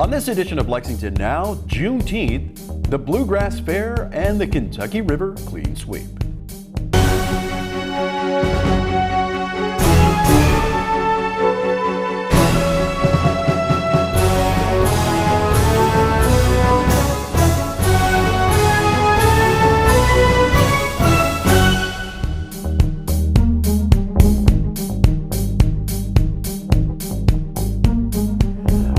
On this edition of Lexington Now, Juneteenth, the Bluegrass Fair, and the Kentucky River Clean Sweep.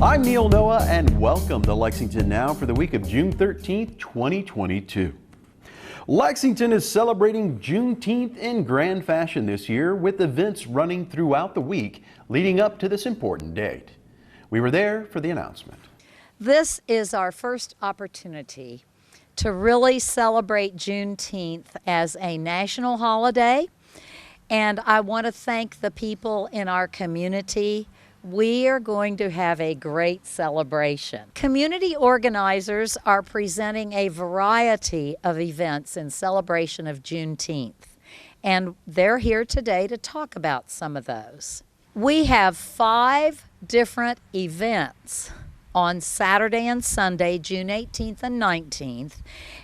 I'm Neil Noah, and welcome to Lexington Now for the week of June 13th, 2022. Lexington is celebrating Juneteenth in grand fashion this year, with events running throughout the week leading up to this important date. We were there for the announcement. This is our first opportunity to really celebrate Juneteenth as a national holiday, and I want to thank the people in our community. We are going to have a great celebration. Community organizers are presenting a variety of events in celebration of Juneteenth, and they're here today to talk about some of those. We have 5 different events on Saturday and Sunday, June 18th and 19th,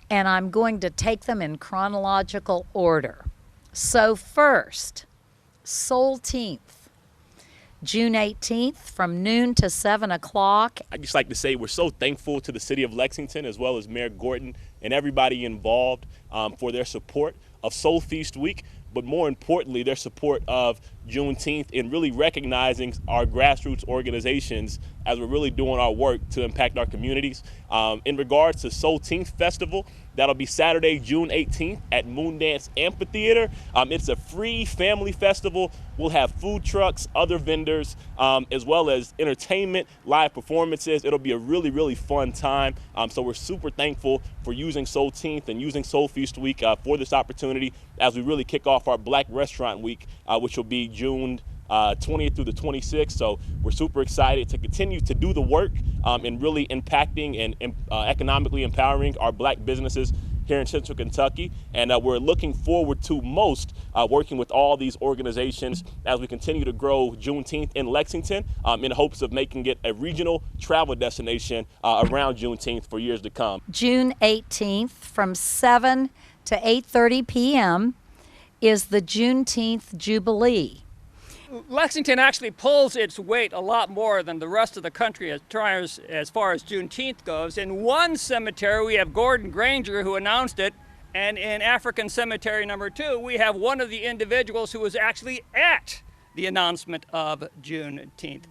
and I'm going to take them in chronological order. So first, Juneteenth. June 18th from noon to 7 o'clock. I'd just like to say we're so thankful to the city of Lexington, as well as Mayor Gorton and everybody involved for their support of Soul Feast Week, but more importantly, their support of Juneteenth and really recognizing our grassroots organizations as we're really doing our work to impact our communities. In regards to Juneteenth Festival, that'll be Saturday, June 18th at Moondance Amphitheater. It's a free family festival. We'll have food trucks, other vendors, as well as entertainment, live performances. It'll be a really, really fun time. So we're super thankful for using Juneteenth and using Soul Feast Week for this opportunity as we really kick off our Black Restaurant Week, which will be June 20th through the 26th. So we're super excited to continue to do the work in really impacting and economically empowering our Black businesses here in Central Kentucky. And we're looking forward to most working with all these organizations as we continue to grow Juneteenth in Lexington in hopes of making it a regional travel destination around Juneteenth for years to come. June 18th from 7 to 8:30 p.m. is the Juneteenth Jubilee. Lexington actually pulls its weight a lot more than the rest of the country as far as Juneteenth goes. In one cemetery, we have Gordon Granger, who announced it, and in African Cemetery number 2, we have one of the individuals who was actually at the announcement of Juneteenth.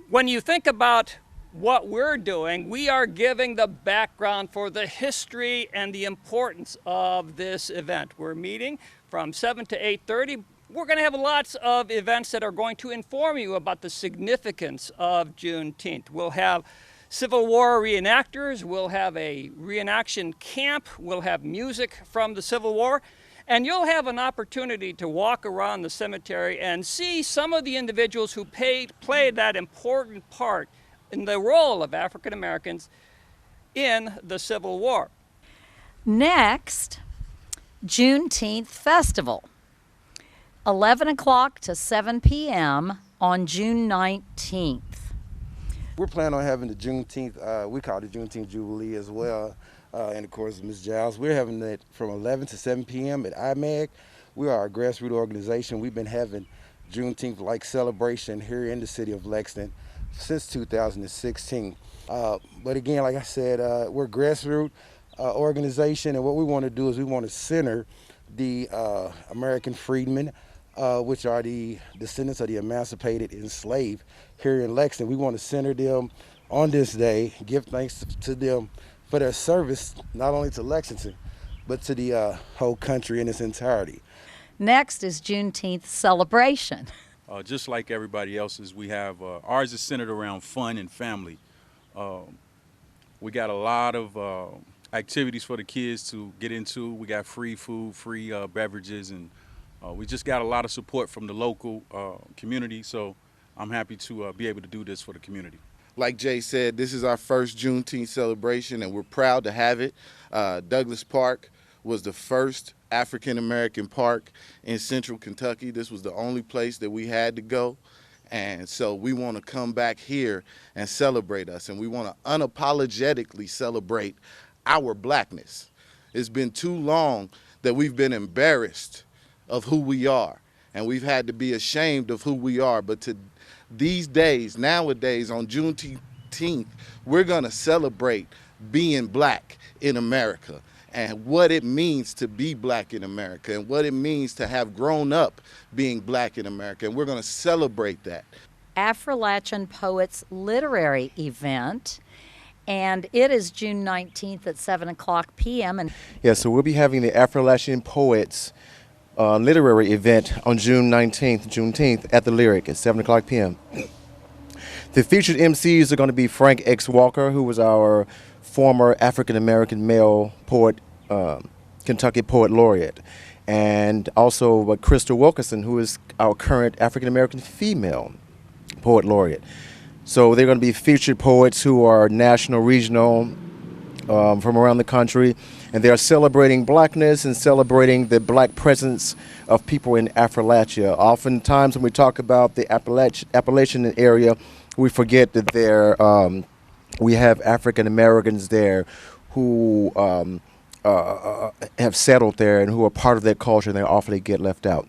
When you think about what we're doing, we are giving the background for the history and the importance of this event. We're meeting from 7 to 8:30. We're going to have lots of events that are going to inform you about the significance of Juneteenth. We'll have Civil War reenactors, we'll have a reenaction camp, we'll have music from the Civil War, and you'll have an opportunity to walk around the cemetery and see some of the individuals who played that important part in the role of African Americans in the Civil War. Next, Juneteenth Festival. 11 o'clock to 7 p.m. on June 19th. We're planning on having the Juneteenth, we call it the Juneteenth Jubilee as well, and of course Ms. Giles. We're having it from 11 to 7 p.m. at IMAG. We are a grassroots organization. We've been having Juneteenth-like celebration here in the city of Lexington since 2016. But again, like I said, we're a grassroots organization, and what we want to do is we want to center the American freedmen, which are the descendants of the emancipated enslaved here in Lexington. We want to center them on this day, give thanks to them for their service, not only to Lexington, but to the whole country in its entirety. Next is Juneteenth celebration. Just like everybody else's, we have, ours is centered around fun and family. We got a lot of activities for the kids to get into. We got free food, free beverages, and we just got a lot of support from the local community, so I'm happy to be able to do this for the community. Like Jay said, this is our first Juneteenth celebration, and we're proud to have it. Douglas Park was the first African American park in Central Kentucky. This was the only place that we had to go, And so we want to come back here and celebrate us, and we want to unapologetically celebrate our blackness. It's been too long that we've been embarrassed of who we are, and we've had to be ashamed of who we are. But to these days, nowadays, on Juneteenth, we're going to celebrate being black in America and what it means to be black in America and what it means to have grown up being black in America. And we're going to celebrate that. Appalachian Poets Literary Event, and it is June 19th at 7 o'clock p.m. And yeah, so we'll be having the Appalachian Poets Literary Event on June 19th, Juneteenth, at the Lyric at 7 o'clock p.m. The featured MCs are going to be Frank X. Walker, who was our former African-American male poet, Kentucky Poet Laureate, and also Crystal Wilkerson, who is our current African-American female Poet Laureate. So they're going to be featured poets who are national, regional, from around the country, and they are celebrating blackness and celebrating the black presence of people in Appalachia. Oftentimes when we talk about the Appalachian area, we forget that we have African Americans there who have settled there and who are part of that culture, and they often get left out.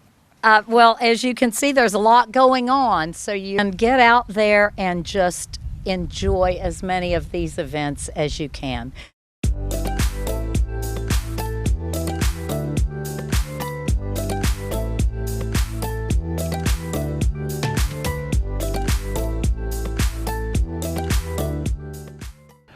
Well, as you can see, there's a lot going on, so you can get out there and just enjoy as many of these events as you can.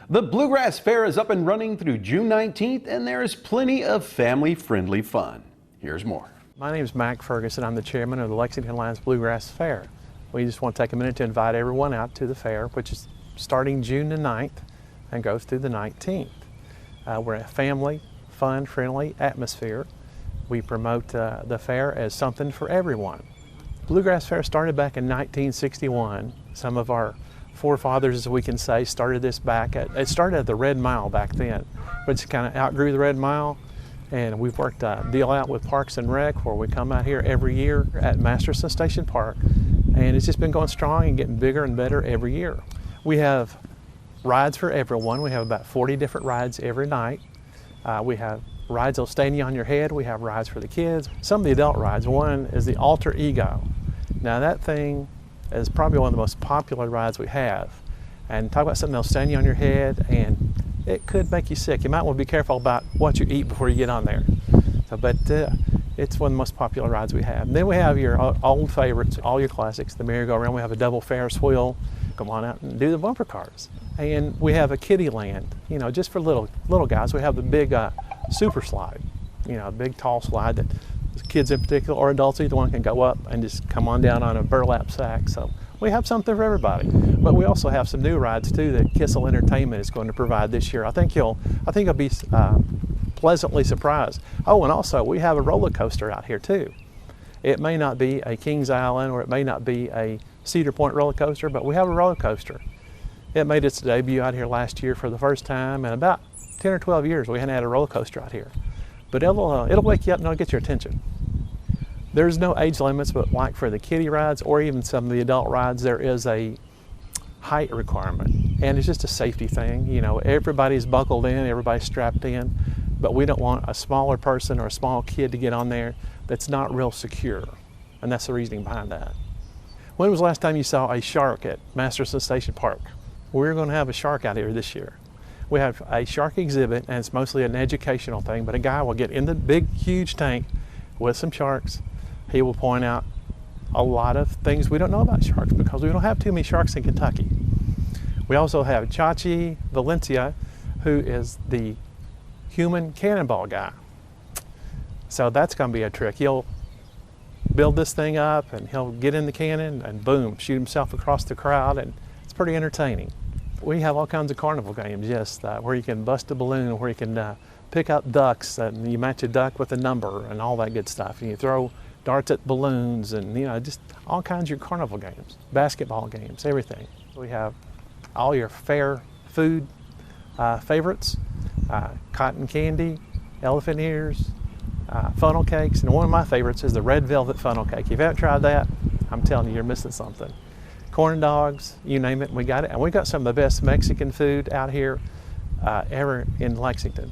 The Bluegrass Fair is up and running through June 19th, and there is plenty of family-friendly fun. Here's more. My name is Mike Ferguson. I'm the chairman of the Lexington Lions Bluegrass Fair. We just want to take a minute to invite everyone out to the fair, which is starting June the 9th and goes through the 19th. We're a family, fun, friendly atmosphere. We promote the fair as something for everyone. Bluegrass Fair started back in 1961. Some of our forefathers, as we can say, started this it started at the Red Mile back then, but it's kind of outgrew the Red Mile, and we've worked a deal out with Parks and Rec where we come out here every year at Masterson Station Park, and it's just been going strong and getting bigger and better every year. We have rides for everyone. We have about 40 different rides every night. We have rides that'll stand you on your head. We have rides for the kids. Some of the adult rides. One is the Alter Ego. Now that thing is probably one of the most popular rides we have. And talk about something that'll stand you on your head, and it could make you sick. You might want to be careful about what you eat before you get on there. But it's one of the most popular rides we have. And then we have your old favorites, all your classics, the merry-go-round. We have a double Ferris wheel. Come on out and do the bumper cars. And we have a kiddie land, just for little guys. We have the big super slide, a big tall slide that kids in particular, or adults, either one, can go up and just come on down on a burlap sack. So we have something for everybody. But we also have some new rides too that Kissel Entertainment is going to provide this year. I think you'll be pleasantly surprised. Oh, and also we have a roller coaster out here too. It may not be a Kings Island or it may not be a Cedar Point roller coaster, but we have a roller coaster. It made its debut out here last year for the first time in about 10 or 12 years. We hadn't had a roller coaster out here. But it'll wake you up and it'll get your attention. There's no age limits, but like for the kiddie rides or even some of the adult rides, there is a height requirement. And it's just a safety thing. Everybody's buckled in, everybody's strapped in, but we don't want a smaller person or a small kid to get on there that's not real secure. And that's the reasoning behind that. When was the last time you saw a shark at Masterson Station Park? We're going to have a shark out here this year. We have a shark exhibit, and it's mostly an educational thing, but a guy will get in the big, huge tank with some sharks. He will point out a lot of things we don't know about sharks because we don't have too many sharks in Kentucky. We also have Chachi Valencia, who is the human cannonball guy. So that's going to be a trick. He'll build this thing up, and he'll get in the cannon and boom, shoot himself across the crowd, and it's pretty entertaining. We have all kinds of carnival games, yes, where you can bust a balloon, where you can pick up ducks, and you match a duck with a number and all that good stuff. And you throw darts at balloons and, just all kinds of your carnival games, basketball games, everything. We have all your fair food favorites, cotton candy, elephant ears, funnel cakes, and one of my favorites is the red velvet funnel cake. If you haven't tried that, I'm telling you, you're missing something. corn dogs, you name it, we got it. And we got some of the best Mexican food out here ever in Lexington.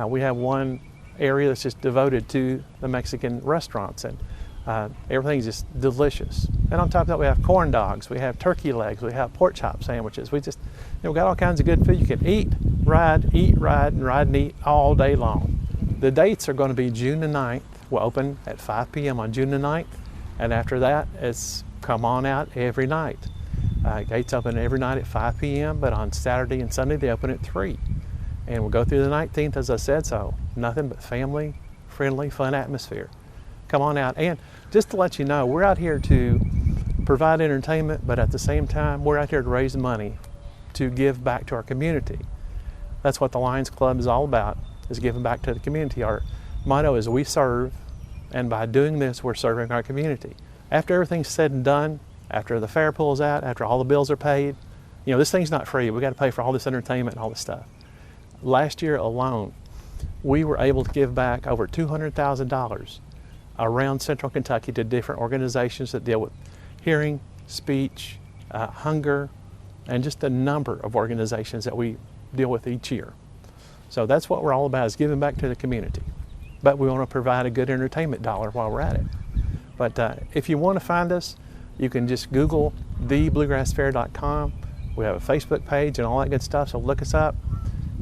We have one area that's just devoted to the Mexican restaurants, and everything's just delicious. And on top of that, we have corn dogs, we have turkey legs, we have pork chop sandwiches. We just, we got all kinds of good food. You can eat, ride, and eat all day long. The dates are going to be June the 9th. We'll open at 5 p.m. on June the 9th, and after that, it's come on out every night. Gates open every night at 5 p.m., but on Saturday and Sunday, they open at 3. And we'll go through the 19th, as I said, so nothing but family-friendly, fun atmosphere. Come on out. And just to let you know, we're out here to provide entertainment, but at the same time, we're out here to raise money to give back to our community. That's what the Lions Club is all about, is giving back to the community. Our motto is we serve, and by doing this, we're serving our community. After everything's said and done, after the fair pulls out, after all the bills are paid, this thing's not free. We got to pay for all this entertainment and all this stuff. Last year alone, we were able to give back over $200,000 around Central Kentucky to different organizations that deal with hearing, speech, hunger, and just a number of organizations that we deal with each year. So that's what we're all about, is giving back to the community. But we want to provide a good entertainment dollar while we're at it. But if you want to find us, you can just Google thebluegrassfair.com. We have a Facebook page and all that good stuff, so look us up.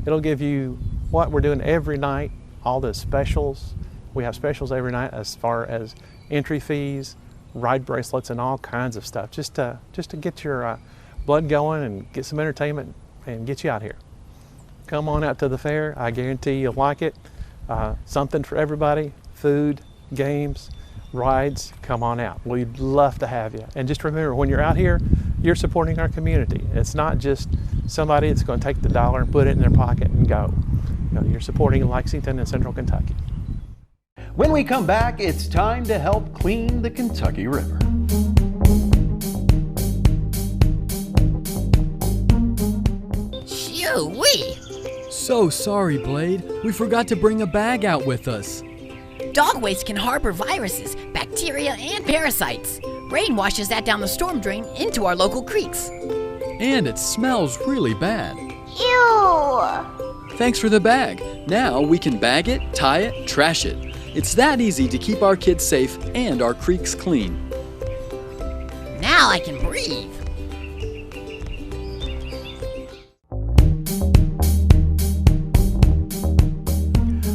It'll give you what we're doing every night, all the specials. We have specials every night as far as entry fees, ride bracelets, and all kinds of stuff, just to get your blood going and get some entertainment and get you out here. Come on out to the fair. I guarantee you'll like it. Something for everybody, food, games, rides. Come on out. We'd love to have you. And just remember, when you're out here, you're supporting our community. It's not just somebody that's going to take the dollar and put it in their pocket and go. You're supporting Lexington and Central Kentucky. When we come back, it's time to help clean the Kentucky River. Shoo-wee! So sorry, Blade. We forgot to bring a bag out with us. Dog waste can harbor viruses, bacteria, and parasites. Rain washes that down the storm drain into our local creeks. And it smells really bad. Ew! Thanks for the bag. Now we can bag it, tie it, trash it. It's that easy to keep our kids safe and our creeks clean. Now I can breathe.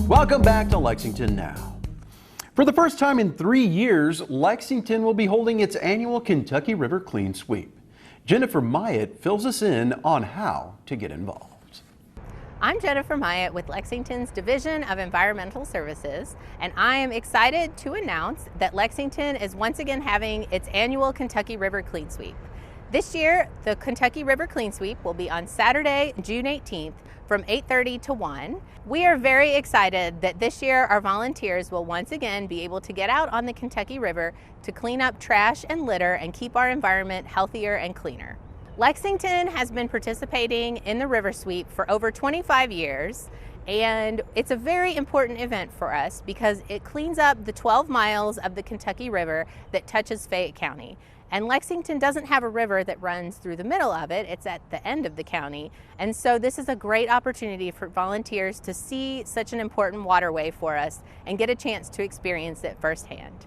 Welcome back to Lexington Now. For the first time in 3 years, Lexington will be holding its annual Kentucky River Clean Sweep. Jennifer Myatt fills us in on how to get involved. I'm Jennifer Myatt with Lexington's Division of Environmental Services, and I am excited to announce that Lexington is once again having its annual Kentucky River Clean Sweep. This year, the Kentucky River Clean Sweep will be on Saturday, June 18th from 8:30 to 1. We are very excited that this year our volunteers will once again be able to get out on the Kentucky River to clean up trash and litter and keep our environment healthier and cleaner. Lexington has been participating in the River Sweep for over 25 years, and it's a very important event for us because it cleans up the 12 miles of the Kentucky River that touches Fayette County. And Lexington doesn't have a river that runs through the middle of it, it's at the end of the county. And so this is a great opportunity for volunteers to see such an important waterway for us and get a chance to experience it firsthand.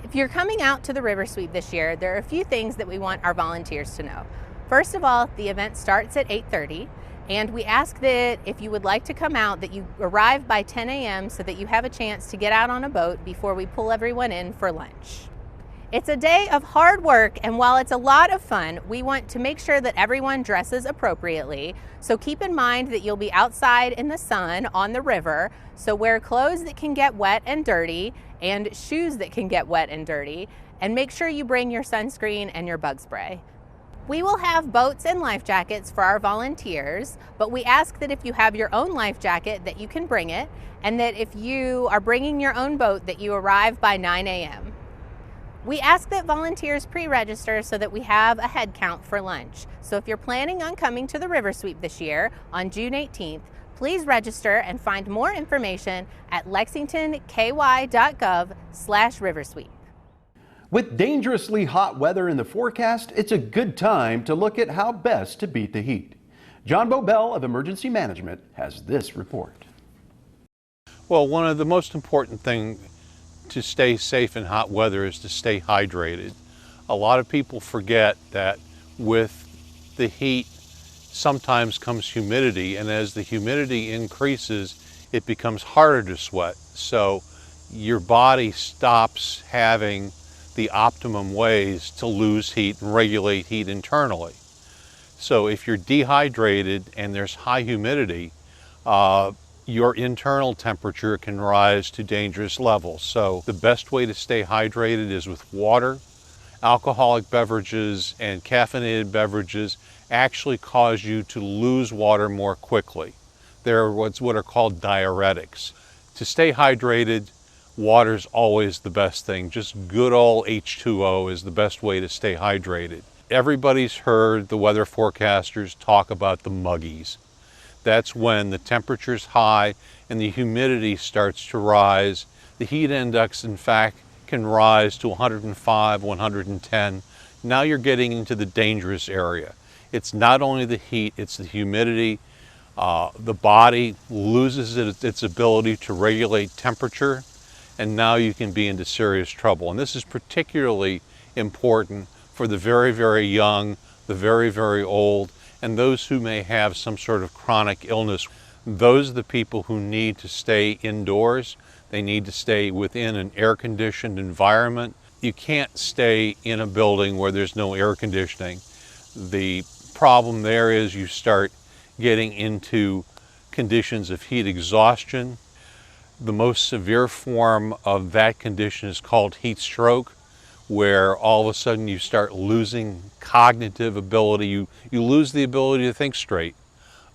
If you're coming out to the River Sweep this year, there are a few things that we want our volunteers to know. First of all, the event starts at 8:30, and we ask that if you would like to come out, that you arrive by 10 a.m. so that you have a chance to get out on a boat before we pull everyone in for lunch. It's a day of hard work, and while it's a lot of fun, we want to make sure that everyone dresses appropriately. So keep in mind that you'll be outside in the sun on the river, so wear clothes that can get wet and dirty and shoes that can get wet and dirty, and make sure you bring your sunscreen and your bug spray. We will have boats and life jackets for our volunteers, but we ask that if you have your own life jacket that you can bring it, and that if you are bringing your own boat that you arrive by 9 a.m. We ask that volunteers pre-register so that we have a head count for lunch. So if you're planning on coming to the River Sweep this year on June 18th, please register and find more information at lexingtonky.gov/riversweep. With dangerously hot weather in the forecast, it's a good time to look at how best to beat the heat. John Bobel of Emergency Management has this report. Well, one of the most important things to stay safe in hot weather is to stay hydrated. A lot of people forget that with the heat sometimes comes humidity, and as the humidity increases, it becomes harder to sweat. So your body stops having the optimum ways to lose heat and regulate heat internally. So if you're dehydrated and there's high humidity, your internal temperature can rise to dangerous levels. So the best way to stay hydrated is with water. Alcoholic beverages and caffeinated beverages actually cause you to lose water more quickly. They're what are called diuretics. To stay hydrated, water's always the best thing. Just good old H2O is the best way to stay hydrated. Everybody's heard the weather forecasters talk about the muggies. That's when the temperature's high and the humidity starts to rise. The heat index, in fact, can rise to 105, 110. Now you're getting into the dangerous area. It's not only the heat, it's the humidity. The body loses its ability to regulate temperature, and now you can be into serious trouble. And this is particularly important for the very, very young, the very, very old, and those who may have some sort of chronic illness. Those are the people who need to stay indoors. They need to stay within an air-conditioned environment. You can't stay in a building where there's no air conditioning. The problem there is you start getting into conditions of heat exhaustion. The most severe form of that condition is called heat stroke, where all of a sudden you start losing cognitive ability. You lose the ability to think straight.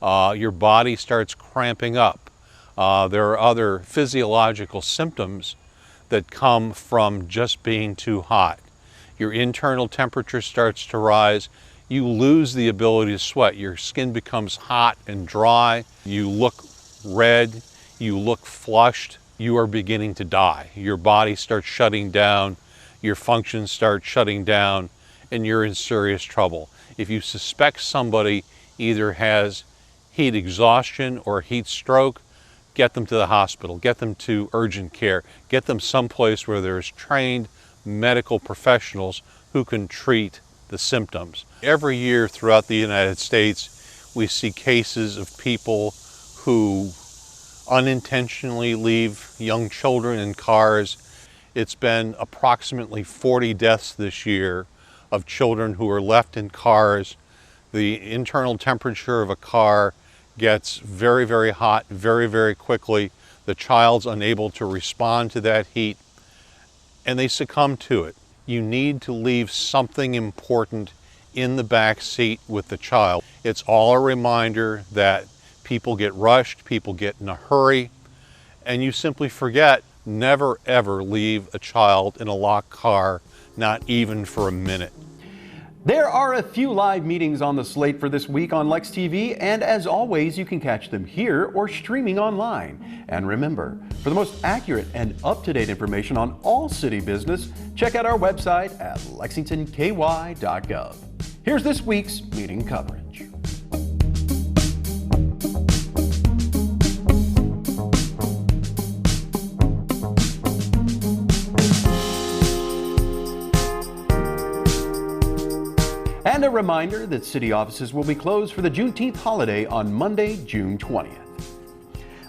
Your body starts cramping up. There are other physiological symptoms that come from just being too hot. Your internal temperature starts to rise. You lose the ability to sweat. Your skin becomes hot and dry. You look red. You look flushed. You are beginning to die. Your body starts shutting down. Your functions start shutting down, and you're in serious trouble. If you suspect somebody either has heat exhaustion or heat stroke, get them to the hospital, get them to urgent care, get them someplace where there's trained medical professionals who can treat the symptoms. Every year throughout the United States, we see cases of people who unintentionally leave young children in cars. It's been approximately 40 deaths this year of children who are left in cars. The internal temperature of a car gets very, very hot very, very quickly. The child's unable to respond to that heat, and they succumb to it. You need to leave something important in the back seat with the child. It's all a reminder that people get rushed, people get in a hurry, and you simply forget. Never ever leave a child in a locked car, not even for a minute. There are a few live meetings on the slate for this week on Lex TV, and as always, you can catch them here or streaming online. And remember, for the most accurate and up-to-date information on all city business, check out our website at lexingtonky.gov. Here's this week's meeting coverage. And a reminder that city offices will be closed for the Juneteenth holiday on Monday, June 20th.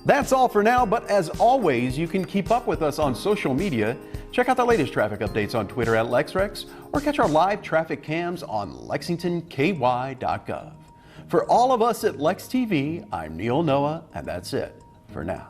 That's all for now, but as always, you can keep up with us on social media. Check out the latest traffic updates on Twitter at LexRex, or catch our live traffic cams on lexingtonky.gov. For all of us at Lex TV, I'm Neil Noah, and that's it for now.